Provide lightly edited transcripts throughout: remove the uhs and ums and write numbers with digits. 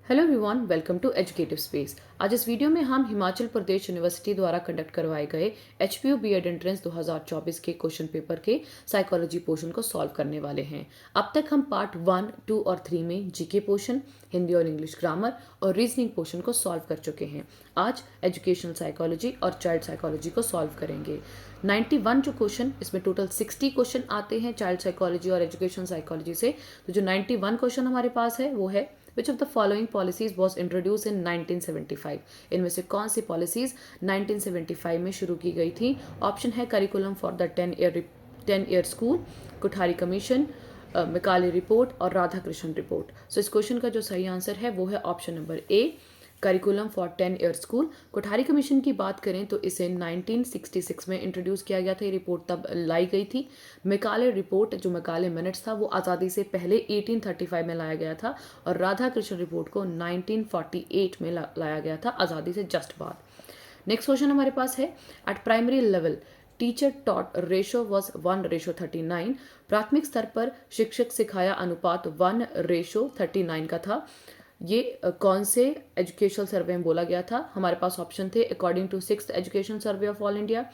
Hello everyone, welcome to Educative Space. आज इस video में हम हिमाचल प्रदेश यूनिवर्सिटी द्वारा कंडक्ट करवाए गए एचपीयू बीएड एंट्रेंस 2024 के क्वेश्चन पेपर के साइकोलॉजी पोर्शन को सॉल्व करने वाले हैं। अब तक हम पार्ट 1, 2 और 3 में जीके पोर्शन, हिंदी और इंग्लिश ग्रामर और रीजनिंग पोर्शन को सॉल्व कर चुके हैं। आज एजुकेशनल साइकोलॉजी और चाइल्ड साइकोलॉजी को सॉल्व करेंगे। 91 जो क्वेश्चन, इसमें टोटल 60 क्वेश्चन आते हैं चाइल्ड साइकोलॉजी और एजुकेशन साइकोलॉजी से। तो जो 91 क्वेश्चन हमारे पास है वो है Which of the following policies was introduced in 1975? इनमें से कौन सी पॉलिसीज 1975 में शुरू की गई थी? ऑप्शन है curriculum for the 10 year school, Kothari commission, Macaulay report और राधा कृष्ण रिपोर्ट। सो इस क्वेश्चन का जो सही आंसर है वो है option number A, curriculum for 10 year school. Kothari commission की बात करें तो इसे 1966 में इंट्रोड्यूस किया गया था। ये रिपोर्ट तब लाई गई थी। मिकाले रिपोर्ट जो मिकाले मिनट्स था वो आज़ादी से पहले 1835 में लाया गया था और राधा कृष्ण रिपोर्ट को 1948 में लाया गया था, आज़ादी से जस्ट बाद। नेक्स्ट क्वेश्चन हमारे पास है, at primary level teacher taught ratio was 1:39। प्राथमिक स्तर पर शिक्षक सिखाया अनुपात 1:39 का था। ये कौन से एजुकेशनल सर्वे में बोला गया था? हमारे पास ऑप्शन थे according to 6th education survey of all India,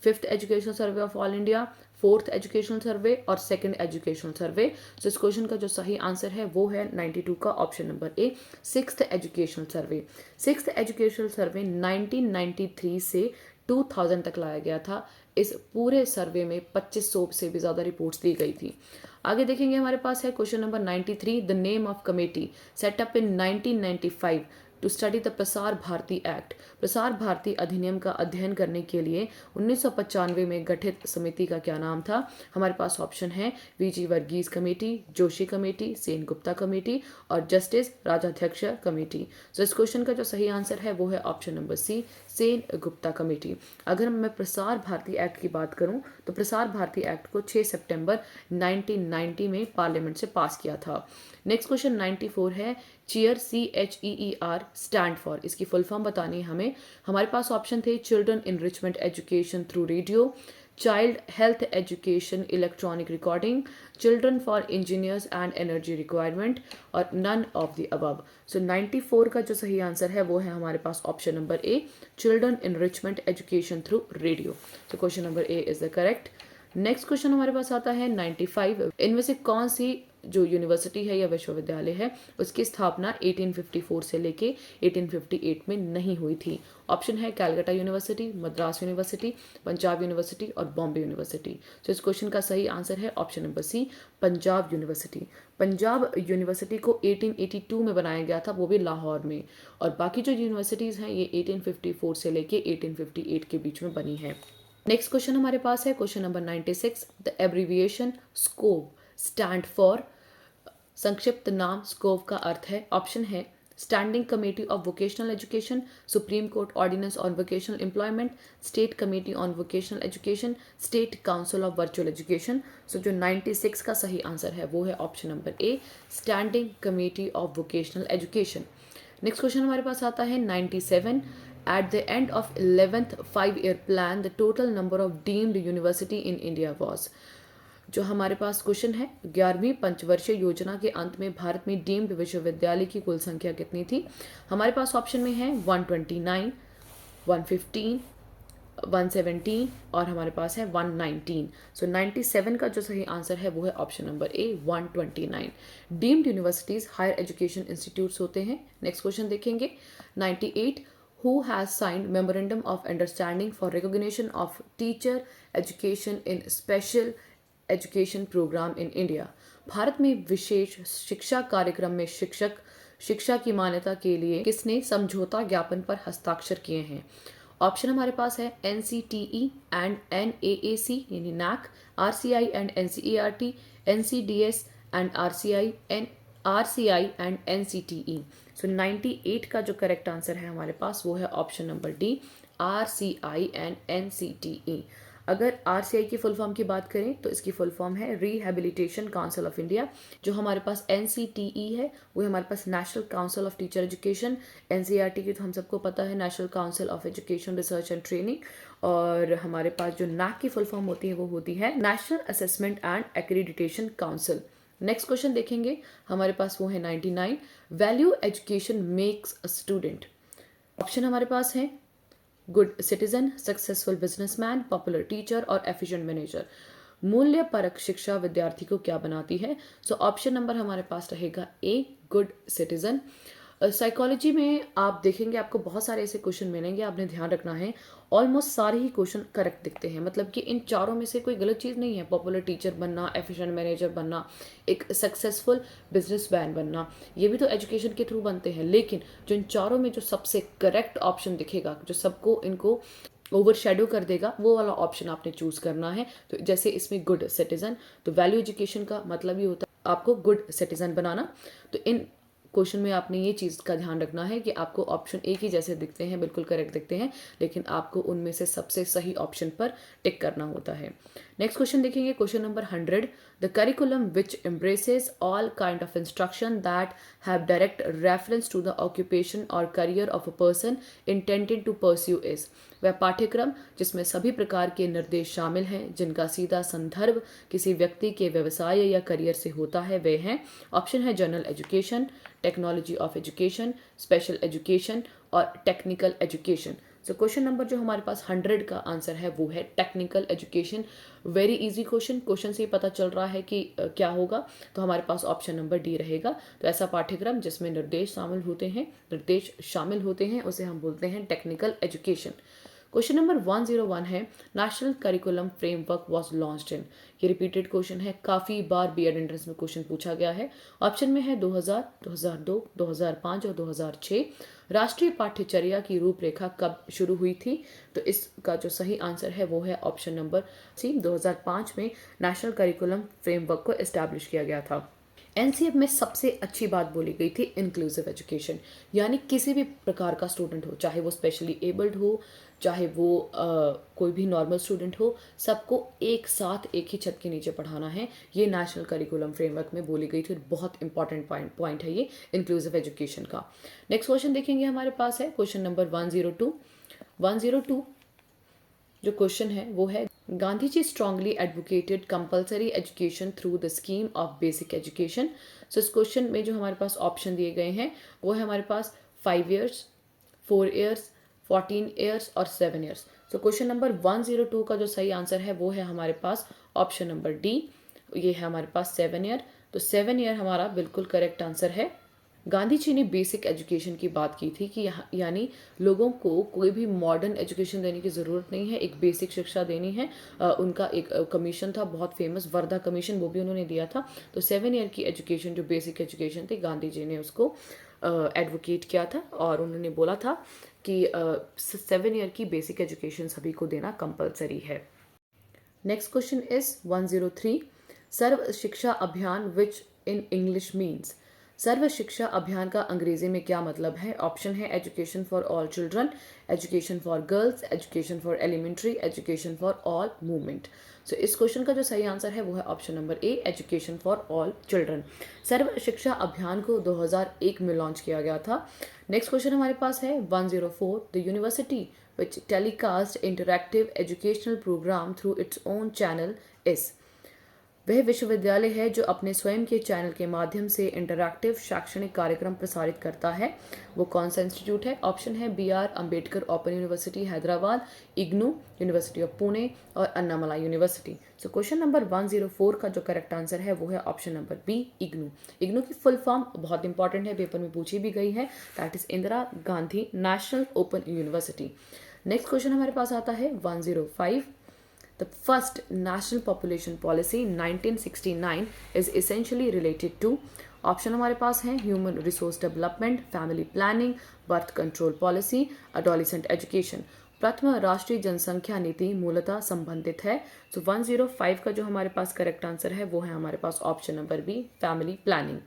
5th educational survey of all India, 4th educational survey और 2nd एजुकेशनल सर्वे। सो इस क्वेश्चन का जो सही आंसर है वो है 92 का option number A, 6th educational survey. 6th educational survey 1993 से 2000 तक लाया गया था। इस पूरे सर्वे में 2500 से भी ज़्यादा रिपोर्ट्स दी गई थी। आगे देखेंगे, हमारे पास है question number 93, the name of committee set up in 1995 to study the Prasar Bharati act. Prasar Bharati अधिनियम का अध्ययन करने के लिए 1995 में गठित समिति का क्या नाम था? हमारे पास ऑप्शन है VG Varghese committee, Joshi committee, Sen Gupta committee और जस्टिस राजाध्यक्ष कमेटी। सो इस क्वेश्चन का जो सही आंसर है वो है option number C, Sen Gupta committee. अगर मैं प्रसार भारती एक्ट की बात करूं तो प्रसार भारती एक्ट को 6 सितंबर 1990 में पार्लियामेंट से पास किया था। नेक्स्ट क्वेश्चन 94 है, चीयर CHEER स्टैंड फॉर, इसकी फुल फॉर्म बतानी है हमें। हमारे पास ऑप्शन थे children enrichment education through radio, child health education electronic recording, children for engineers and energy requirement और none of the above. So 94 का जो सही आंसर है वो है हमारे पास option number A, children enrichment education through radio. तो question number A is the correct. Next question हमारे पास आता है 95, इनमें से कौन सी जो यूनिवर्सिटी है या विश्वविद्यालय है उसकी स्थापना 1854 से लेके 1858 में नहीं हुई थी? ऑप्शन है Calcutta university, Madras university, Punjab university और बॉम्बे यूनिवर्सिटी। तो इस क्वेश्चन का सही आंसर है option number C, Punjab University. Punjab University को 1882 में बनाया गया था, वो भी लाहौर में, और बाकी जो यूनिवर्सिटीज़ हैं ये 1854 से लेके 1858 के बीच में बनी है। नेक्स्ट क्वेश्चन हमारे पास है question number 96, the abbreviation SCOPE stand for. संक्षिप्त नाम स्कोप का अर्थ है, ऑप्शन है standing committee of vocational education, supreme court ordinance on vocational employment, state committee on vocational education, state council of virtual education. So जो 96 का सही answer है वो है option number A, standing committee of vocational education. Next question हमारे पास आता है 97, at the end of 11th 5-year plan the total number of deemed university in India was। जो हमारे पास क्वेश्चन है, 11वीं पंचवर्षीय योजना के अंत में भारत में डीम्ड विश्वविद्यालय की कुल संख्या कितनी थी? हमारे पास ऑप्शन में है 129, 115, 117 और हमारे पास है 119। सो 97 का जो सही आंसर है वो है option number A, 129। Deemed universities higher education institutes होते हैं। नेक्स्ट क्वेश्चन देखेंगे 98, who has signed memorandum of understanding for recognition of teacher education in special education program in India। Bharat में विशेष शिक्षा कार्यक्रम में शिक्षा की मान्यता के लिए किसने समझौता ज्ञापन पर हस्ताक्षर किए हैं? ऑप्शन हमारे पास है NCTE एंड NAAC यानी NAC, RCI and NCERT, NCDS and RCI and NCTE। सो 98 का जो करेक्ट आंसर है हमारे पास वो है option number D, RCI and NCTE। अगर RCI की फुल फॉर्म की बात करें तो इसकी फुल फॉर्म है रिहेबिलिटेशन काउंसिल ऑफ इंडिया। जो हमारे पास NCTE है वो हमारे पास national council of teacher education. NCERT की तो हम सबको पता है national council of education research and training. और हमारे पास जो NAC की फुल फॉर्म होती है वो होती है national assessment and accreditation council. Next question देखेंगे हमारे पास वो है 99, value education makes a student. Option हमारे पास है good citizen, successful businessman, popular teacher और एफिशिएंट मैनेजर। मूल्य परक शिक्षा विद्यार्थी को क्या बनाती है? सो ऑप्शन नंबर हमारे पास रहेगा ए, गुड सिटीजन। साइकोलॉजी में आप देखेंगे आपको बहुत सारे ऐसे क्वेश्चन मिलेंगे, आपने ध्यान रखना है ऑलमोस्ट सारे ही क्वेश्चन करेक्ट दिखते हैं, मतलब कि इन चारों में से कोई गलत चीज़ नहीं है। पॉपुलर टीचर बनना, एफिशिएंट मैनेजर बनना, एक सक्सेसफुल बिजनेसमैन बनना, ये भी तो एजुकेशन के थ्रू बनते हैं। लेकिन जो इन चारों में जो सबसे करेक्ट ऑप्शन दिखेगा, जो सबको इनको ओवर शेडो कर देगा, वो वाला ऑप्शन आपने चूज करना है। तो जैसे इसमें गुड सिटीजन, तो वैल्यू एजुकेशन का मतलब ही होता है आपको गुड सिटीजन बनाना। तो इन क्वेश्चन में आपने ये चीज़ का ध्यान रखना है कि आपको ऑप्शन एक ही जैसे दिखते हैं, बिल्कुल करेक्ट दिखते हैं, लेकिन आपको उनमें से सबसे सही ऑप्शन पर टिक करना होता है। नेक्स्ट क्वेश्चन देखेंगे, question number 100, the curriculum which embraces all kind of instruction that have direct reference to the occupation और career of a person intended to pursue is. वह पाठ्यक्रम जिसमें सभी प्रकार के निर्देश शामिल हैं जिनका सीधा संदर्भ किसी व्यक्ति के व्यवसाय या करियर से होता है, वे हैं। ऑप्शन है general education, technology of education, special education और technical education. So question number जो हमारे पास 100 का आंसर है वो है technical education. Very easy question से ही पता चल रहा है कि क्या होगा। तो हमारे पास ऑप्शन नंबर डी रहेगा। तो ऐसा पाठ्यक्रम जिसमें निर्देश शामिल होते हैं उसे हम बोलते हैं टेक्निकल एजुकेशन। क्वेश्चन नंबर 101 है, national curriculum framework was launched in. ये रिपीटेड क्वेश्चन है, काफ़ी बार बीएड एंट्रेंस में क्वेश्चन पूछा गया है। ऑप्शन में है 2000, 2002, 2005 और 2006। राष्ट्रीय पाठ्यचर्या की रूपरेखा कब शुरू हुई थी? तो इसका जो सही आंसर है वो है ऑप्शन नंबर सी, 2005 में नेशनल करिकुलम फ्रेमवर्क को एस्टैब्लिश किया गया था। एनसीएफ में सबसे अच्छी बात बोली गई थी इंक्लूसिव एजुकेशन, यानी किसी भी प्रकार का स्टूडेंट हो, चाहे वो स्पेशली एबल्ड हो, चाहे वो कोई भी नॉर्मल स्टूडेंट हो, सबको एक साथ एक ही छत के नीचे पढ़ाना है। ये नेशनल करिकुलम फ्रेमवर्क में बोली गई थी और बहुत इंपॉर्टेंट पॉइंट है ये इंक्लूसिव एजुकेशन का। नेक्स्ट क्वेश्चन देखेंगे हमारे पास है क्वेश्चन नंबर 102 जो क्वेश्चन है वो है, Gandhi ji strongly advocated compulsory education through the scheme of basic education. So इस क्वेश्चन में जो हमारे पास ऑप्शन दिए गए हैं वो है हमारे पास 5 ईयर्स, 4 ईयर्स, 14 ईयर्स और 7 ईयर्स। सो क्वेश्चन नंबर 102 का जो सही आंसर है वो है हमारे पास ऑप्शन नंबर डी, ये है हमारे पास 7 ईयर। तो 7 ईयर हमारा बिल्कुल करेक्ट आंसर है। गांधी जी ने बेसिक एजुकेशन की बात की थी कि यानी लोगों को कोई भी मॉडर्न एजुकेशन देने की ज़रूरत नहीं है, एक बेसिक शिक्षा देनी है। उनका एक कमीशन था बहुत फेमस, वर्धा कमीशन, वो भी उन्होंने दिया था। तो 7 ईयर की एजुकेशन जो बेसिक एजुकेशन थी, गांधी जी ने उसको एडवोकेट किया था और उन्होंने बोला था कि 7 ईयर की बेसिक एजुकेशन सभी को देना कंपलसरी है। नेक्स्ट क्वेश्चन इज 103, सर्व शिक्षा अभियान विच इन इंग्लिश मीन्स। सर्व शिक्षा अभियान का अंग्रेजी में क्या मतलब है? ऑप्शन है education for all children, education for girls, education for elementary, education for all movement. So इस क्वेश्चन का जो सही आंसर है वो है option number A, education for all children. Sarva Shiksha Abhiyan को 2001 में लॉन्च किया गया था। नेक्स्ट क्वेश्चन हमारे पास है 104, the university which telecast interactive educational program through its own channel is। वह विश्वविद्यालय है जो अपने स्वयं के चैनल के माध्यम से इंटरैक्टिव शैक्षणिक कार्यक्रम प्रसारित करता है। वो कौन सा इंस्टीट्यूट है? ऑप्शन है BR Ambedkar open university Hyderabad, IGNOU, university of Pune और Annamalai university. So question number 104 का जो करेक्ट आंसर है वो है option number B, IGNOU. IGNOU की फुल फॉर्म बहुत इंपॉर्टेंट है, पेपर में पूछी भी गई है, that is Indira Gandhi national open university. Next question हमारे पास आता है 105, the first national population policy 1969 is essentially related to. Option हमारे पास हैं human resource development, family planning, birth control policy, adolescent education. प्रथम राष्ट्रीय जनसंख्या नीति मूलतः संबंधित है। सो 105 का जो हमारे पास करेक्ट आंसर है वो है हमारे पास option number B, family planning.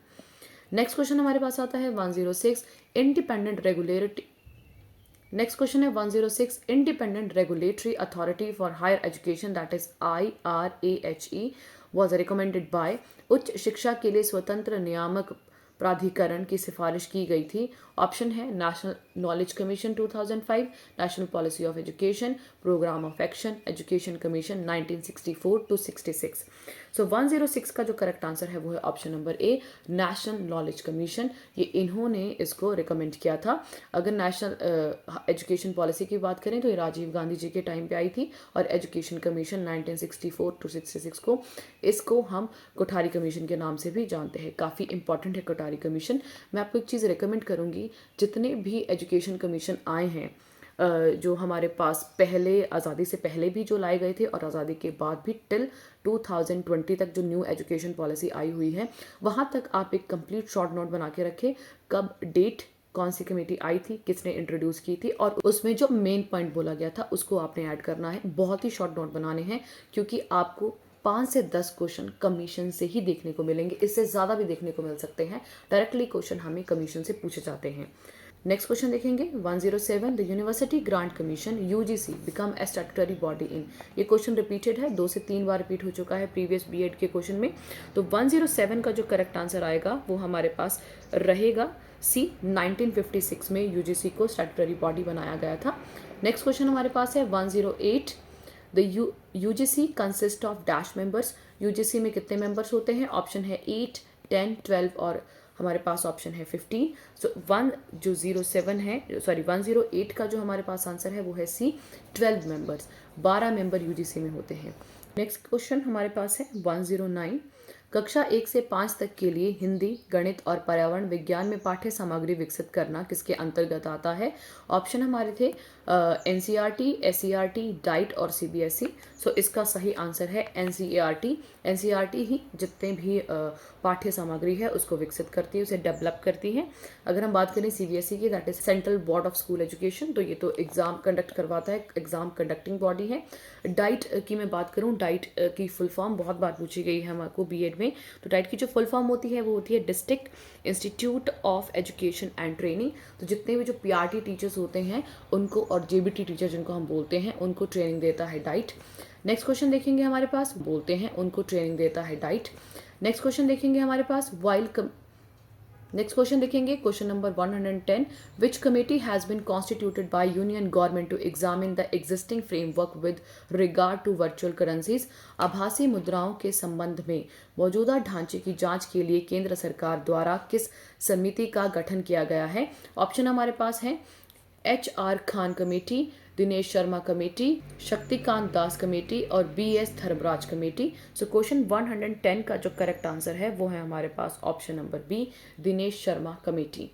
Next question हमारे पास आता है 106, इंडिपेंडेंट रेगुलेटरी। नेक्स्ट क्वेश्चन है 106, independent regulatory authority for higher education that is IRAHE was recommended by. उच्च शिक्षा के लिए स्वतंत्र नियामक प्राधिकरण की सिफारिश की गई थी। ऑप्शन है national knowledge commission 2005, national policy of education, programme of action, education commission 1964 to 66। So 106 का जो करेक्ट आंसर है वो है option number A, national knowledge commission. ये इन्होंने इसको रिकमेंड किया था। अगर नेशनल एजुकेशन पॉलिसी की बात करें तो ये राजीव गांधी जी के टाइम पे आई थी, और एजुकेशन कमीशन 1964 टू 66 को, इसको हम कोठारी कमीशन के नाम से भी जानते हैं। काफ़ी इंपॉर्टेंट है कोठारी कमीशन। मैं आपको एक चीज़ रिकमेंड करूँगी, जितने भी एजुकेशन कमीशन आए हैं जो हमारे पास पहले, आज़ादी से पहले भी जो लाए गए थे और आज़ादी के बाद भी, टिल 2020 तक जो न्यू एजुकेशन पॉलिसी आई हुई है, वहाँ तक आप एक कंप्लीट शॉर्ट नोट बना के रखें, कब डेट, कौन सी कमेटी आई थी, किसने इंट्रोड्यूस की थी, और उसमें जो मेन पॉइंट बोला गया था उसको आपने ऐड करना है। बहुत ही शॉर्ट नोट बनाने हैं, क्योंकि आपको 5 से 10 क्वेश्चन कमीशन से ही देखने को मिलेंगे, इससे ज़्यादा भी देखने को मिल सकते हैं। डायरेक्टली क्वेश्चन हमें कमीशन से पूछे जाते हैं। नेक्स्ट क्वेश्चन देखेंगे 107, the university grant commission UGC become a statutory body in. ये क्वेश्चन रिपीटेड है, 2 से 3 बार रिपीट हो चुका है प्रीवियस बीएड के क्वेश्चन में। तो 107 का जो करेक्ट आंसर आएगा वो हमारे पास रहेगा सी, 1956 में यूजीसी को स्टैट्यूटरी बॉडी बनाया गया था। नेक्स्ट क्वेश्चन हमारे पास है 108, the UGC consist of dash members. UGC में कितने मेंबर्स होते हैं? ऑप्शन है 8, 10, 12 और हमारे पास ऑप्शन है 15। सो 108 का जो हमारे पास आंसर है वो है सी, 12 मेंबर्स। 12 मेंबर यूजीसी में होते हैं। नेक्स्ट क्वेश्चन हमारे पास है 109, कक्षा 1 से 5 तक के लिए हिंदी, गणित और पर्यावरण विज्ञान में पाठ्य सामग्री विकसित करना किसके अंतर्गत आता है? ऑप्शन हमारे थे एनसीईआरटी, एससीईआरटी, डाइट और सीबीएसई। सो इसका सही आंसर है एनसीईआरटी। एनसीईआरटी ही जितने भी पाठ्य सामग्री है उसको विकसित करती है, उसे डेवलप करती है। अगर हम बात करें सीबीएसई की, that is central board of school education, तो ये तो एग्जाम कंडक्ट करवाता है, एग्जाम कंडक्टिंग बॉडी है। डाइट की मैं बात करूँ, डाइट की फुल फॉर्म बहुत बार पूछी गई है हमको बीएड में। तो डाइट की जो फुल फॉर्म होती है वो होती है district institute of education and training. तो जितने भी जो पीआरटी टीचर्स होते हैं उनको, और जेबीटी टीचर जिनको हम बोलते हैं, उनको ट्रेनिंग देता है डाइट। नेक्स्ट क्वेश्चन देखेंगे हमारे पास, बोलते हैं उनको ट्रेनिंग देता है डाइट। नेक्स्ट क्वेश्चन देखेंगे हमारे पास नेक्स्ट क्वेश्चन देखेंगे, question number 110, which committee has been constituted by union government to examine the existing framework with regard to virtual currencies. आभासी मुद्राओं के संबंध में मौजूदा ढांचे की जांच के लिए केंद्र सरकार द्वारा किस समिति का गठन किया गया है? ऑप्शन हमारे पास है HR Khan committee, Dinesh Sharma committee, Shaktikanta Das committee और BS Dharmaraj committee. So question 110 का जो करेक्ट आंसर है वो है हमारे पास option number B, Dinesh Sharma committee.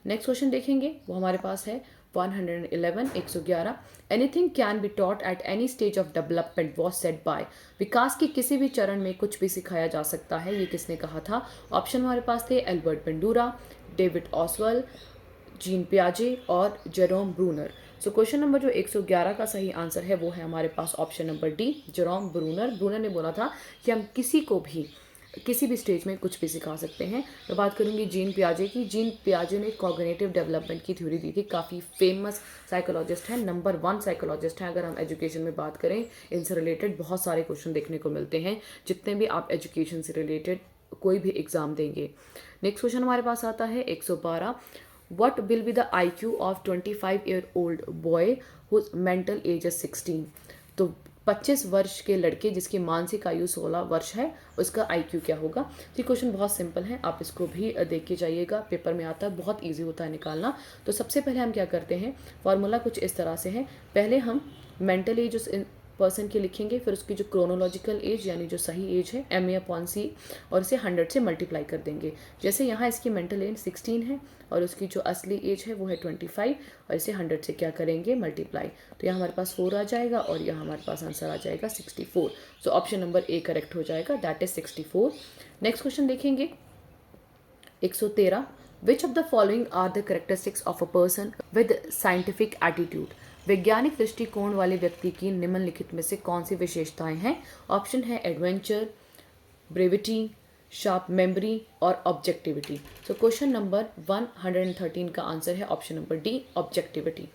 Next question देखेंगे, वो हमारे पास है 111, anything can be taught at any stage of development was said by. विकास के किसी भी चरण में कुछ भी सिखाया जा सकता है, ये किसने कहा था? ऑप्शन हमारे पास थे Albert Bandura, David Ausubel, Jean पियाजे और Jerome Bruner. So question number जो 111 का सही आंसर है वो है हमारे पास option number D, Jerome Bruner. Bruner ने बोला था कि हम किसी को भी किसी भी स्टेज में कुछ भी सिखा सकते हैं। तो बात करूंगी जीन पियाजे की। जीन पियाजे ने कॉग्निटिव डेवलपमेंट की थ्योरी दी थी, काफ़ी फेमस साइकोलॉजिस्ट है, नंबर 1 साइकोलॉजिस्ट हैं अगर हम एजुकेशन में बात करें। इनसे रिलेटेड बहुत सारे क्वेश्चन देखने को मिलते हैं जितने भी आप एजुकेशन से रिलेटेड कोई भी एग्जाम देंगे। नेक्स्ट क्वेश्चन हमारे पास आता है 112, What will be the IQ of 25-year-old boy whose mental age is 16? तो 25 वर्ष के लड़के जिसकी मानसिक आयु 16 वर्ष है, उसका IQ क्या होगा? ये क्वेश्चन बहुत सिंपल है, आप इसको भी देख के जाइएगा, पेपर में आता है, बहुत इजी होता है निकालना। तो सबसे पहले हम क्या करते हैं, फॉर्मूला कुछ इस तरह से है। पहले हम मेंटल एज उस पर्सन की लिखेंगे, फिर उसकी जो क्रोनोलॉजिकल एज यानी जो सही एज है MA/C, और इसे 100 से मल्टीप्लाई कर देंगे। जैसे यहाँ इसकी मेंटल एज 16 है और उसकी जो असली एज है वो है 25, और इसे 100 से क्या करेंगे, मल्टीप्लाई। तो यहाँ हमारे पास 4 आ जाएगा और यहाँ हमारे पास आंसर आ जाएगा 64। So option number A correct हो जाएगा, दैट इज 64। नेक्स्ट क्वेश्चन देखेंगे 113, which of the following are the characteristics of a person with scientific attitude. वैज्ञानिक दृष्टिकोण वाले व्यक्ति की निम्नलिखित में से कौन सी विशेषताएं हैं? ऑप्शन है एडवेंचर, ब्रेविटी, शार्प मेमोरी और ऑब्जेक्टिविटी। सो क्वेश्चन नंबर 113 का आंसर है option number D, objectivity.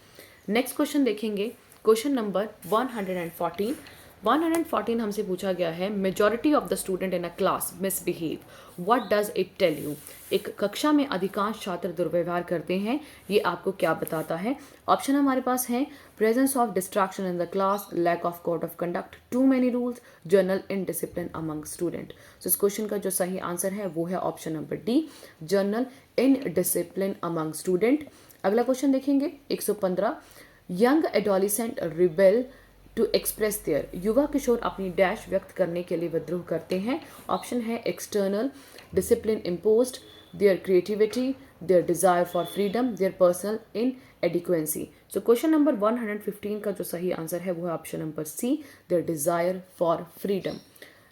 Next question देखेंगे, क्वेश्चन नंबर 114, 114 हमसे पूछा गया है, majority of the student in a class misbehave, what does it tell you? एक कक्षा में अधिकांश छात्र दुर्व्यवहार करते हैं, ये आपको क्या बताता है? ऑप्शन हमारे पास हैं, presence of distraction in the class, lack of code of conduct, too many rules, general indiscipline among student. So इस क्वेश्चन का जो सही आंसर है वो है option number D, general indiscipline among student. अगला क्वेश्चन देखेंगे 115, young adolescent rebel to express their, युवा किशोर अपनी डैश व्यक्त करने के लिए विद्रोह करते हैं। ऑप्शन है external discipline imposed, their creativity, their desire for freedom, their personal inadequacy. So question number 115 का जो सही आंसर है वो है option number C, their desire for freedom.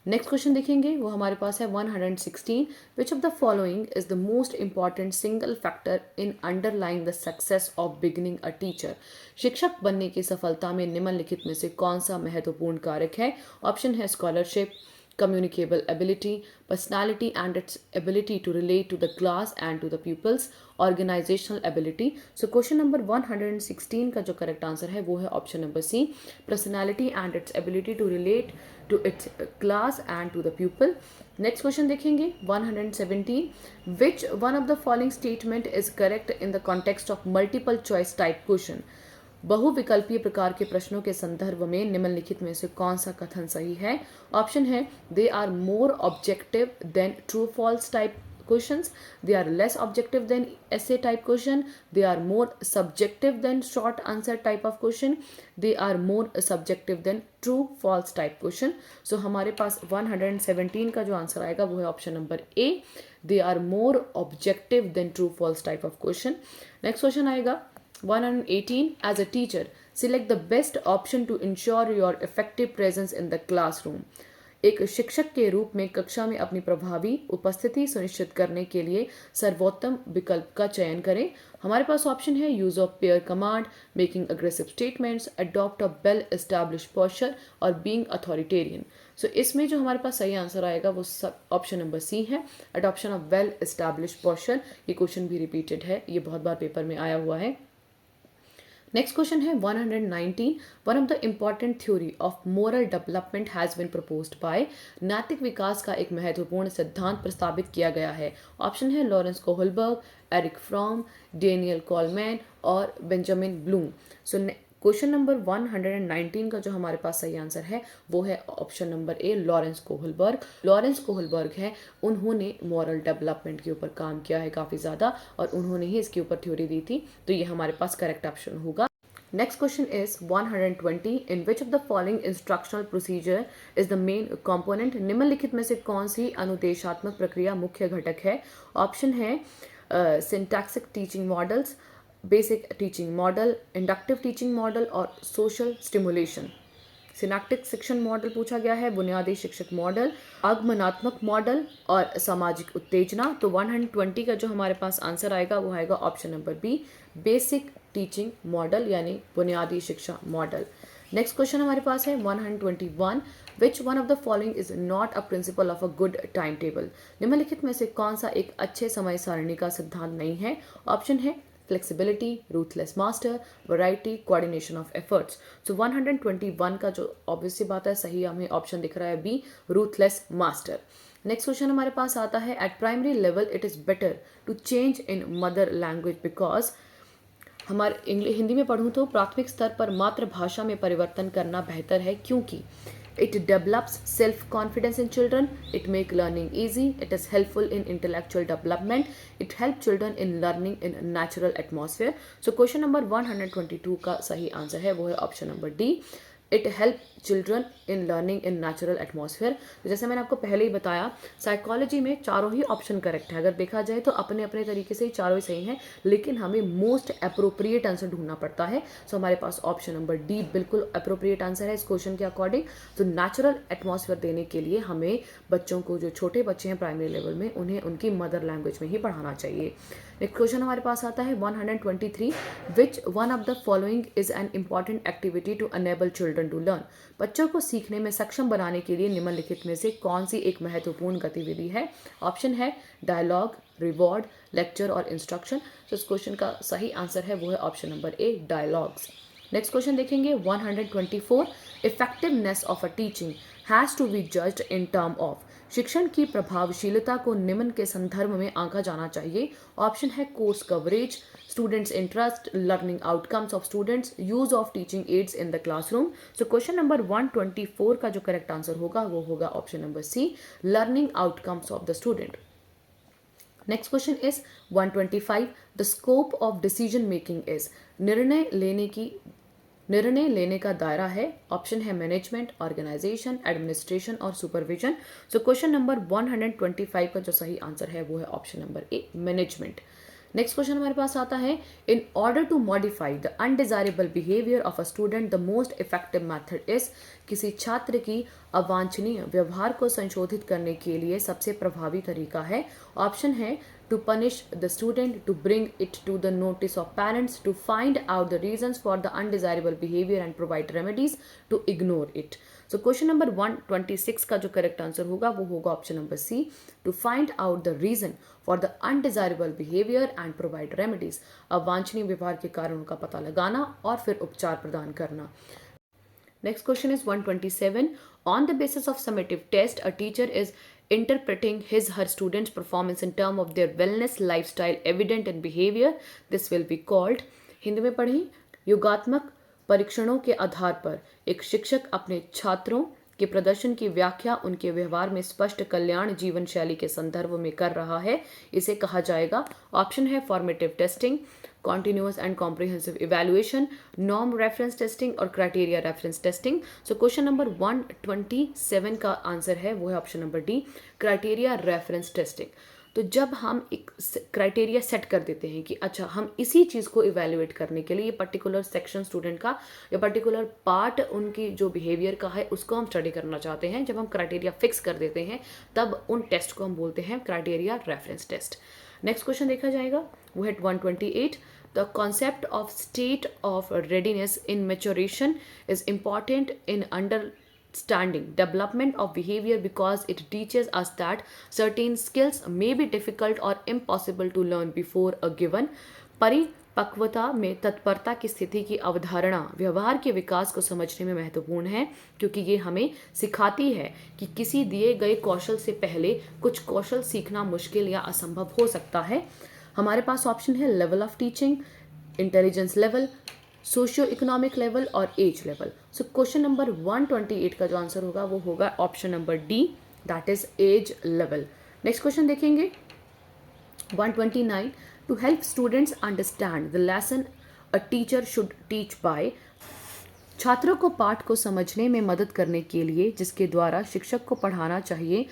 Next question देखेंगे, वो हमारे पास है 116, which of the following is the most important single factor in underlying the success of beginning a teacher? शिक्षक बनने की सफलता में निम्नलिखित में से कौन सा महत्वपूर्ण कारक है? ऑप्शन है scholarship, communicable ability, personality and its ability to relate to the class and to the pupils, organizational ability. So question number 116 का जो करेक्ट आंसर है वो है option number C, personality and its ability to relate to its class and to the pupil. Next question देखेंगे 117, which one of the following statement is correct in the context of multiple choice type question? बहुविकल्पीय प्रकार के प्रश्नों के संदर्भ में निम्नलिखित में से कौन सा कथन सही है? ऑप्शन है, they are more objective than true false type questions, they are less objective than essay type question, they are more subjective than short answer type of question, they are more subjective than true false type question. So हमारे पास 117 का जो answer आएगा वो है option number A, they are more objective than true false type of question. Next question आएगा 118, as a teacher, select the best option to ensure your effective presence in the classroom. एक शिक्षक के रूप में कक्षा में अपनी प्रभावी उपस्थिति सुनिश्चित करने के लिए सर्वोत्तम विकल्प का चयन करें। हमारे पास ऑप्शन है, use of pair command, making aggressive statements, adopt a well establish posture और बीइंग अथॉरिटेरियन। सो इसमें जो हमारे पास सही आंसर आएगा वो ऑप्शन नंबर सी है, adoption of well establish posture. ये क्वेश्चन भी रिपीटेड है, ये बहुत बार पेपर में आया हुआ है। नेक्स्ट क्वेश्चन है 119, one of the important theory of moral development has been proposed by, नैतिक विकास का एक महत्वपूर्ण सिद्धांत प्रस्तावित किया गया है। ऑप्शन है Lawrence Kohlberg, Erich Fromm, Daniel Goleman और Benjamin Bloom. So question number 119 का जो हमारे पास सही आंसर है वो है ऑप्शन नंबर ए, लॉरेंस कोहलबर्ग। लॉरेंस कोहलबर्ग है, उन्होंने मॉरल डेवलपमेंट के ऊपर काम किया है काफ़ी ज़्यादा और उन्होंने ही इसके ऊपर थ्योरी दी थी, तो ये हमारे पास करेक्ट ऑप्शन होगा। Next question is 120, in which of the following instructional procedure is the main component? निम्नलिखित में से कौन सी अनुदेशात्मक प्रक्रिया मुख्य घटक है? ऑप्शन है syntactic teaching models, basic teaching model, inductive teaching model और सोशल स्टिमुलेशन। सिनेप्टिक शिक्षण मॉडल पूछा गया है, बुनियादी शिक्षक मॉडल, आगमनात्मक मॉडल और सामाजिक उत्तेजना। तो 120 का जो हमारे पास आंसर आएगा वो आएगा option number B, basic teaching model यानी बुनियादी शिक्षा मॉडल। नेक्स्ट क्वेश्चन हमारे पास है 121, विच one of the following is not a principle of a good time table? निम्नलिखित में से कौन सा एक अच्छे समय सारणी का सिद्धांत नहीं है? ऑप्शन है flexibility, ruthless master, variety, coordination of efforts. So 121 का जो ऑब्वियस सी बात है सही हमें ऑप्शन दिख रहा है B, ruthless master. Next question हमारे पास आता है, at primary level it is better to change in mother language because, हमारे हिंदी में पढ़ूँ तो प्राथमिक स्तर पर मातृभाषा में परिवर्तन करना बेहतर है क्योंकि it develops self-confidence in children, it make learning easy, it is helpful in intellectual development, it help children in learning in natural atmosphere. So question number 122 का सही आंसर है वो है option number D, it help children in learning in natural atmosphere. जैसे मैंने आपको पहले ही बताया, साइकोलॉजी में चारों ही ऑप्शन करेक्ट है, अगर देखा जाए तो अपने अपने तरीके से चारों ही सही हैं, लेकिन हमें मोस्ट अप्रोप्रिएट आंसर ढूंढना पड़ता है। सो हमारे पास ऑप्शन नंबर डी बिल्कुल अप्रोप्रिएट आंसर है इस क्वेश्चन के अकॉर्डिंग। तो नेचुरल एटमॉस्फेयर देने के लिए हमें बच्चों को, जो छोटे बच्चे हैं प्राइमरी लेवल में, उन्हें उनकी मदर लैंग्वेज में ही पढ़ाना चाहिए। नेक्स्ट क्वेश्चन हमारे पास आता है 123, which one of the following is an important activity to enable children to learn? बच्चों को सीखने में सक्षम बनाने के लिए निम्नलिखित में से कौन सी एक महत्वपूर्ण गतिविधि है? ऑप्शन है डायलॉग, रिवॉर्ड, लेक्चर और इंस्ट्रक्शन। तो इस क्वेश्चन का सही आंसर है वो है option number A, dialogues. Next question देखेंगे 124 effectiveness of a teaching has to be judged in term of. शिक्षण की प्रभावशीलता को निम्न के संदर्भ में आंका जाना चाहिए। ऑप्शन है course coverage, students interest, learning outcomes of students, use of teaching aids in the classroom. So question number 124 का जो करेक्ट आंसर होगा वो होगा option number C, learning outcomes of the student. Next question is 125 the scope of decision making is. निर्णय लेने का दायरा है। ऑप्शन है मैनेजमेंट, ऑर्गेनाइजेशन, एडमिनिस्ट्रेशन और सुपरविजन। सो क्वेश्चन नंबर 125 का जो सही आंसर है वो है option number A, management. Next question हमारे पास आता है in order to modify the undesirable behaviour of a student the most effective method is. किसी छात्र की अवांछनीय व्यवहार को संशोधित करने के लिए सबसे प्रभावी तरीका है। ऑप्शन है to punish the student, to bring it to the notice of parents, to find out the reasons for the undesirable behavior and provide remedies, to ignore it. So question number 126 का जो correct answer होगा वो होगा option number C, to find out the reason for the undesirable behavior and provide remedies. अवांछनीय व्यवहार के कारणों का पता लगाना और फिर उपचार प्रदान करना। Next question is 127. On the basis of summative test, a teacher is interpreting her students' performance in terms of their wellness lifestyle evident in behavior. This will be called, Hindi में पढ़ें, योगात्मक परीक्षणों के आधार पर एक शिक्षक अपने छात्रों के प्रदर्शन की व्याख्या उनके व्यवहार में स्पष्ट कल्याण जीवन शैली के संदर्भ में कर रहा है, इसे कहा जाएगा। ऑप्शन है formative testing, continuous and comprehensive evaluation, norm reference testing और criteria reference testing. So question number 127 का आंसर है वो है option number D, criteria reference testing. तो जब हम एक क्राइटेरिया सेट कर देते हैं कि अच्छा हम इसी चीज़ को इवेल्युएट करने के लिए ये पर्टिकुलर सेक्शन स्टूडेंट का या पर्टिकुलर पार्ट उनकी जो बिहेवियर का है उसको हम स्टडी करना चाहते हैं, जब हम क्राइटेरिया फिक्स कर देते हैं तब उन टेस्ट को हम बोलते हैं criteria reference test. Next question देखा जाएगा वो है 128 the concept of state of readiness in maturation is important in understanding development of behavior because it teaches us that certain skills may be difficult or impossible to learn before a given। परिपक्वता में तत्परता की स्थिति की अवधारणा व्यवहार के विकास को समझने में महत्वपूर्ण है क्योंकि ये हमें सिखाती है कि किसी दिए गए कौशल से पहले कुछ कौशल सीखना मुश्किल या असंभव हो सकता है। हमारे पास ऑप्शन है level of teaching, intelligence level, socio economic level और age level. So question number 128 का जो आंसर होगा वो होगा option number D, that is age level. Next question देखेंगे 129 to help students understand the lesson a teacher should teach by. छात्रों को पाठ को समझने में मदद करने के लिए जिसके द्वारा शिक्षक को पढ़ाना चाहिए।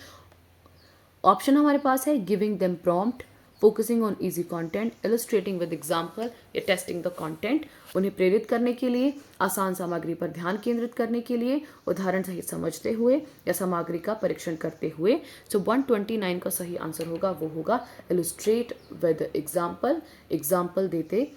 ऑप्शन हमारे पास है giving them prompt, focusing on easy content, illustrating with example या टेस्टिंग द कंटेंट। उन्हें प्रेरित करने के लिए, आसान सामग्री पर ध्यान केंद्रित करने के लिए, उदाहरण सहित समझते हुए या सामग्री का परीक्षण करते हुए। सो 129 का सही आंसर होगा वो होगा इलस्ट्रेट विद एग्जाम्पल, एग्जाम्पल देते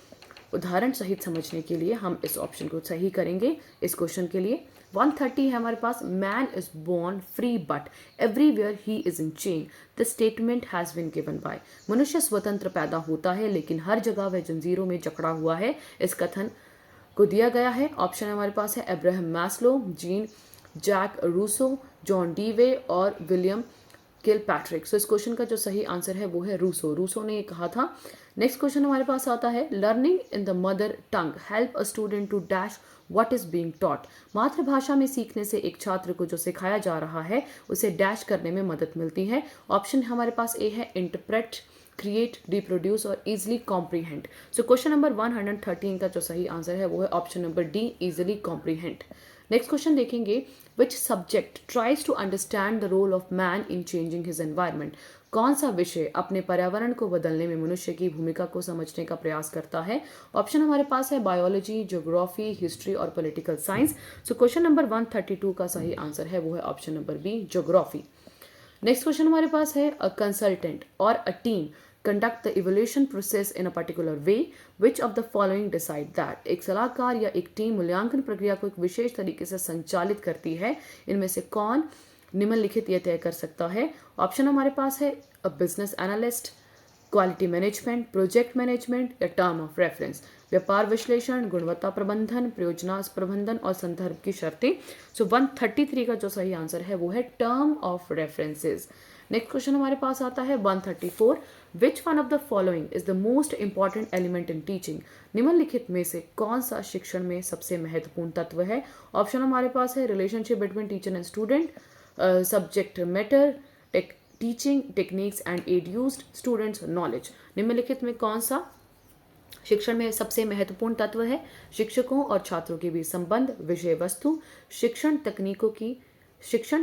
उदाहरण सहित समझने के लिए हम इस ऑप्शन को सही करेंगे इस क्वेश्चन के लिए। 130 है हमारे पास, man is born free but everywhere he is in chain. The statement has been given by. मनुष्य स्वतंत्र पैदा होता है लेकिन हर जगह वह जंजीरों में जकड़ा हुआ है, इस कथन को दिया गया है। ऑप्शन हमारे पास है Abraham Maslow, Jean Jacques Rousseau, John Dewey और विलियम किलपैट्रिक। सो इस क्वेश्चन का जो सही आंसर है वो है रूसो, रूसो ने ये कहा था। नेक्स्ट क्वेश्चन हमारे पास आता है learning in the mother tongue help a student to dash what is being taught. मातृभाषा में सीखने से एक छात्र को जो सिखाया जा रहा है उसे डैश करने में मदद मिलती है। ऑप्शन हमारे पास ए है इंटरप्रेट, क्रिएट, रिप्रोड्यूस और easily comprehend. So question number 113 का जो सही आंसर है वो है option number D, easily comprehend. Next question देखेंगे which subject tries to understand the role of man in changing his environment. कौन सा विषय अपने पर्यावरण को बदलने में मनुष्य की भूमिका को समझने का प्रयास करता है। ऑप्शन हमारे पास है बायोलॉजी, ज्योग्राफी, हिस्ट्री और political science. So question number 132 का सही आंसर है वो है option number B, geography. Next question हमारे पास है अ कंसल्टेंट और a team conduct the evaluation process in a particular way, which of the following decide that। एक सलाहकार या एक टीम मूल्यांकन प्रक्रिया को एक विशेष तरीके से संचालित करती है, इनमें से कौन निम्नलिखित यह तय कर सकता है। ऑप्शन हमारे पास है a business analyst, quality management, project management या टर्म ऑफ रेफरेंस। व्यापार विश्लेषण, गुणवत्ता प्रबंधन, परियोजना प्रबंधन और संदर्भ की शर्तें। सो 133 का जो सही आंसर है वो है term of references. Next question हमारे पास आता है 134, विच one of the following is the most important element in teaching. निम्नलिखित में से कौन सा शिक्षण में सबसे महत्वपूर्ण तत्व है। ऑप्शन हमारे पास है relationship between teacher and student, subject matter, teaching techniques and aid used, students knowledge. निम्नलिखित में कौन सा शिक्षण में सबसे महत्वपूर्ण तत्व है। शिक्षकों और छात्रों के बीच संबंध, विषय वस्तु, शिक्षण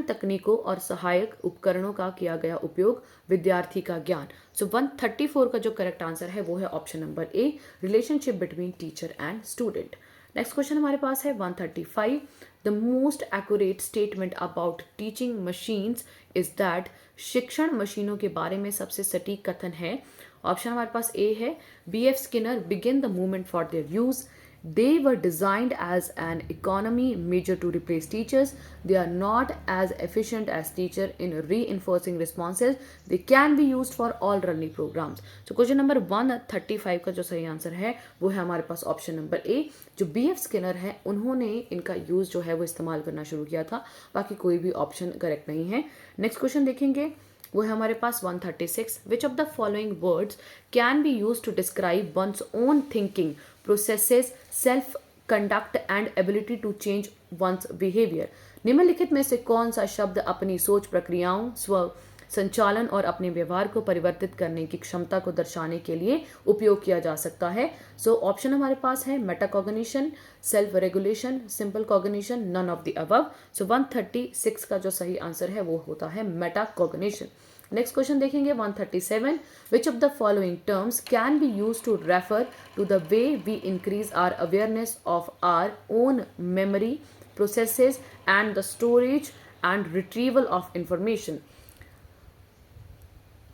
तकनीकों और सहायक उपकरणों का किया गया उपयोग, विद्यार्थी का ज्ञान। सो 134 का जो करेक्ट आंसर है वो है option number A, relationship between teacher and student. Next question हमारे पास है 135, the most accurate statement about teaching machines is that. शिक्षण मशीनों के बारे में सबसे सटीक कथन है। ऑप्शन हमारे पास ए है, B F Skinner begin the movement for their use, they were designed as an economy measure to replace teachers, they are not as efficient as teacher in reinforcing responses, they can be used for all learning programs। so question number 135 का जो सही answer है वो है हमारे पास option number ए। जो B F Skinner है उन्होंने इनका यूज जो है वो इस्तेमाल करना शुरू किया था, बाकी कोई भी ऑप्शन करेक्ट नहीं है। नेक्स्ट क्वेश्चन देखेंगे वो है हमारे पास 136, which of the following words can be use to describe one's own thinking processes, self conduct and ability to change one's behaviour. निम्नलिखित में से कौन सा शब्द अपनी सोच प्रक्रियाओं, स्व संचालन और अपने व्यवहार को परिवर्तित करने की क्षमता को दर्शाने के लिए उपयोग किया जा सकता है। सो ऑप्शन हमारे पास है metacognition, self regulation, simple cognition, none of the above. So 136 का जो सही आंसर है वो होता है मेटाकॉग्निशन। नेक्स्ट क्वेश्चन देखेंगे 137, which of the following terms can be use to refer to the way we increase our awareness of our own memory processes and the storage and retrieval of information.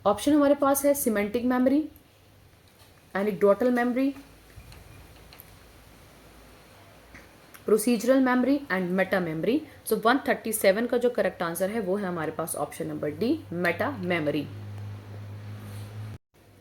Option हमारे पास है semantic memory, anecdotal memory, procedural memory and meta memory. So 137 का जो correct answer है वो है हमारे पास option number D, meta memory.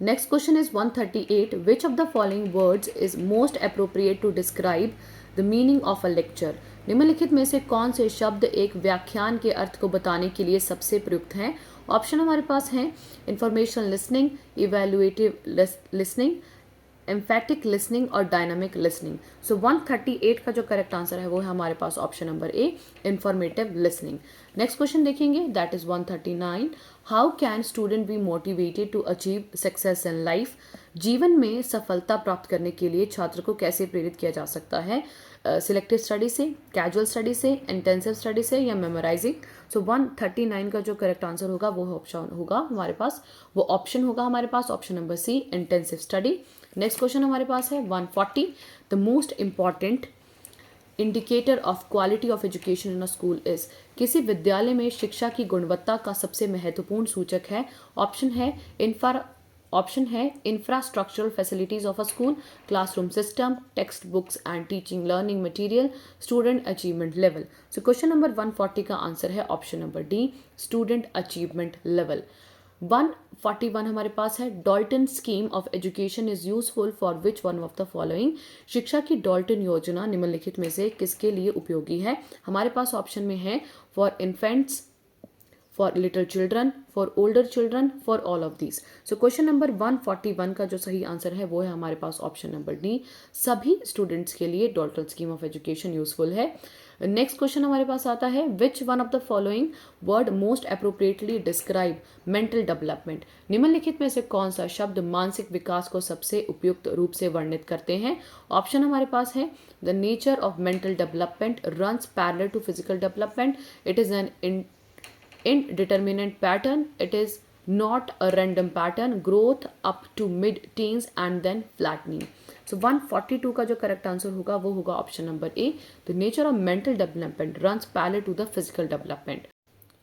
Next question is 138, which of the following words is most appropriate to describe the meaning of a lecture. निम्नलिखित में से कौन से शब्द एक व्याख्यान के अर्थ को बताने के लिए सबसे प्रयुक्त हैं। ऑप्शन हमारे पास हैं informational listening, evaluative listening, emphatic listening और डायनामिक लिसनिंग। सो 138 का जो करेक्ट आंसर है वो है हमारे पास option number A, informative listening. Next question देखेंगे, that is 139, how can student be motivated to achieve success in life. जीवन में सफलता प्राप्त करने के लिए छात्र को कैसे प्रेरित किया जा सकता है। सिलेक्टिव स्टडी से, कैजुअल स्टडी से, इंटेंसिव स्टडी से या मेमोराइजिंग। सो 139 का जो करेक्ट आंसर होगा वो ऑप्शन होगा हमारे पास, वो ऑप्शन होगा हमारे पास option number C, intensive study. Next question हमारे पास है 140, the most important indicator of quality of education in a school is. किसी विद्यालय में शिक्षा की गुणवत्ता का सबसे महत्वपूर्ण सूचक है। ऑप्शन है infrastructural facilities of a school, classroom system, text books and teaching learning material, student achievement level. So question number 140 का आंसर है option number D, student achievement level. 141 हमारे पास है, Dalton scheme of education is useful for which one of the following. शिक्षा की Dalton योजना निम्नलिखित में से किसके लिए उपयोगी है। हमारे पास ऑप्शन में है for infants, for little children, for older children, for all of these. So question number 141 का जो सही आंसर है वो है हमारे पास ऑप्शन नंबर डी, सभी स्टूडेंट्स के लिए Dalton scheme of education useful है। नेक्स्ट क्वेश्चन हमारे पास आता है, विच one of the following word most appropriately describe mental development. निम्नलिखित में से कौन सा शब्द मानसिक विकास को सबसे उपयुक्त रूप से वर्णित करते हैं। ऑप्शन हमारे पास है, the nature of mental development runs parallel to physical development, it is an indeterminate pattern, it is not a random pattern, growth up to mid teens and then flattening। So 142 का जो correct answer होगा वो होगा option number A, the nature of mental development runs parallel to the physical development.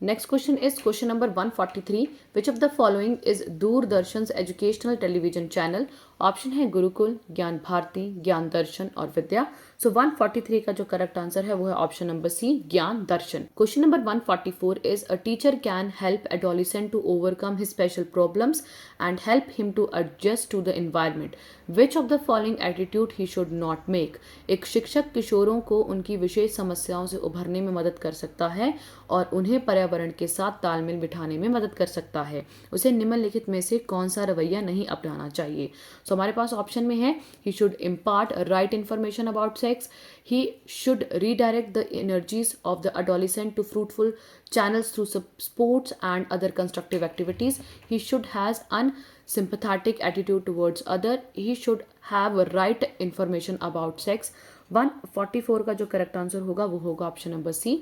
Next question is question number 143, which of the following is Doordarshan educational television channel. Option है गुरुकुल, ज्ञान भारती, ज्ञान दर्शन और विद्या। सो 143 का जो करेक्ट आंसर है वो है option number C, Gyan Darshan. Question number 144 is a teacher can help adolescent to overcome his special problems and help him to adjust to the environment. Which of the following attitude he should not make. एक शिक्षक किशोरों को उनकी विशेष समस्याओं से उभरने में मदद कर सकता है और उन्हें पर्यावरण के साथ तालमेल बिठाने में मदद कर सकता है। उसे निम्नलिखित में से कौन सा रवैया नहीं अपनाना चाहिए। सो हमारे पास ऑप्शन में है he should impart right information about sex, he should redirect the energies of the adolescent to fruitful channels through sports and other constructive activities, he should has unsympathetic attitude towards other, he should have right information about sex। 144 का जो correct answer होगा वो होगा option number C,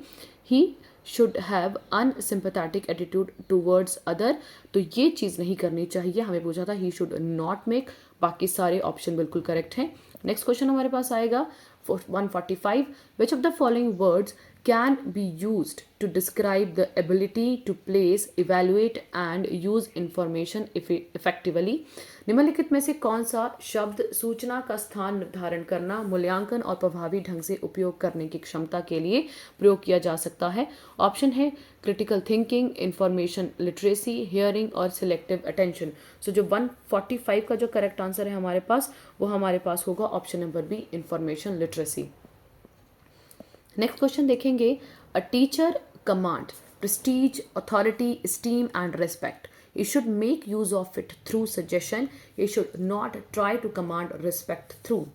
he should have unsympathetic attitude towards other. तो ये चीज़ नहीं करनी चाहिए, हमें पूछा था ही शुड नॉट मेक, बाकी सारे ऑप्शन बिल्कुल करेक्ट हैं। नेक्स्ट क्वेश्चन हमारे पास आएगा 145, विच of the following words can be used to describe the ability to place, evaluate and use information effectively। निम्नलिखित में से कौन सा शब्द सूचना का स्थान निर्धारण करना, मूल्यांकन और प्रभावी ढंग से उपयोग करने की क्षमता के लिए प्रयोग किया जा सकता है। ऑप्शन है critical thinking, information literacy, hearing और सिलेक्टिव अटेंशन। सो जो 145 का जो करेक्ट आंसर है हमारे पास वो हमारे पास होगा option number B, information literacy. Next question देखेंगे, a teacher command prestige, authority, esteem and respect, he should make use of it through suggestion, he should not try to command respect through।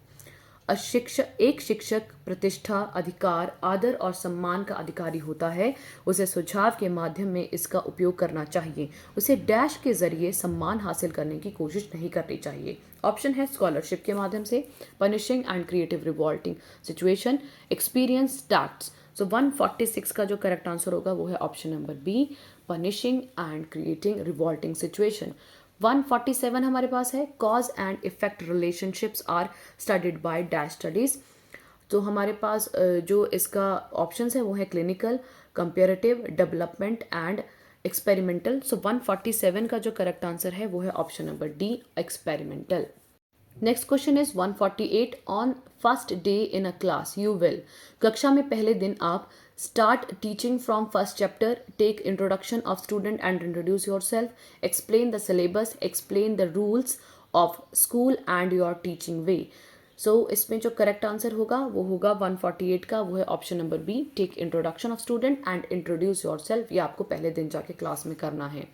एक शिक्षक प्रतिष्ठा, अधिकार, आदर और सम्मान का अधिकारी होता है, उसे सुझाव के माध्यम में इसका उपयोग करना चाहिए, उसे डैश के जरिए सम्मान हासिल करने की कोशिश नहीं करनी चाहिए। ऑप्शन है स्कॉलरशिप के माध्यम से, punishing and creative revolting situation, experience, tacts. So 146 का जो करेक्ट आंसर होगा वो है option number B, punishing and creating revolting situation. 147 हमारे पास है, cause and effect relationships are studied by dash studies. तो हमारे पास जो इसका ऑप्शन है वो है clinical, comparative, development and experimental. So 147 का जो करेक्ट आंसर है वो है option number D, experimental. Next question is 148, on first day in a class you will. कक्षा में पहले दिन आप start teaching from first chapter, take introduction of student and introduce yourself, explain the syllabus, explain the rules of school and your teaching way. So इसमें जो correct answer होगा वो होगा 148 का, वो है option number B, take introduction of student and introduce yourself. ये आपको पहले दिन जाके क्लास में करना है।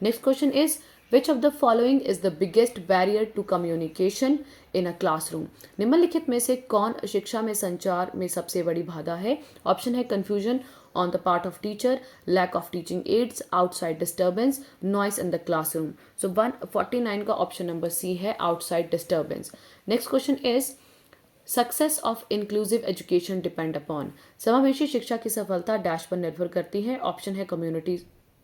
Next question is, Which of the following is the biggest barrier to communication in a classroom? निम्नलिखित में से कौन शिक्षा में संचार में सबसे बड़ी बाधा है। ऑप्शन है confusion on the part of teacher, lack of teaching aids, outside disturbance, noise in the classroom। So 149 का ऑप्शन नंबर सी है, outside disturbance। Next question is, success of inclusive education depend upon. समावेशी शिक्षा की सफलता dash पर निर्भर करती है। ऑप्शन है community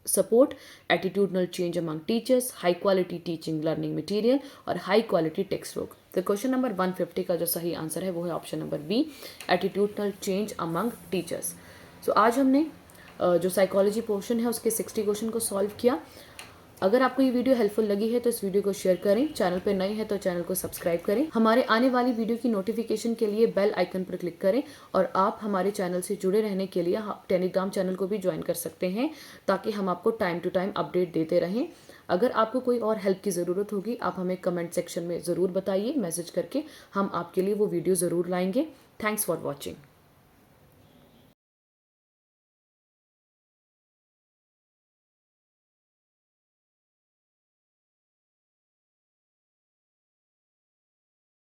support, attitudinal change among teachers, high quality teaching learning material और हाई क्वालिटी टेक्स्ट बुक। तो क्वेश्चन नंबर 150 का जो सही आंसर है वो है option number B, attitudinal change among teachers. So आज हमने जो साइकोलॉजी पोर्शन है उसके 60 क्वेश्चन को सॉल्व किया। अगर आपको ये वीडियो हेल्पफुल लगी है तो इस वीडियो को शेयर करें, चैनल पर नए हैं तो चैनल को सब्सक्राइब करें, हमारे आने वाली वीडियो की नोटिफिकेशन के लिए बेल आइकन पर क्लिक करें और आप हमारे चैनल से जुड़े रहने के लिए टेलीग्राम चैनल को भी ज्वाइन कर सकते हैं ताकि हम आपको टाइम टू टाइम अपडेट देते रहें। अगर आपको कोई और हेल्प की ज़रूरत होगी आप हमें कमेंट सेक्शन में ज़रूर बताइए, मैसेज करके हम आपके लिए वो वीडियो ज़रूर लाएंगे। Thanks for watching.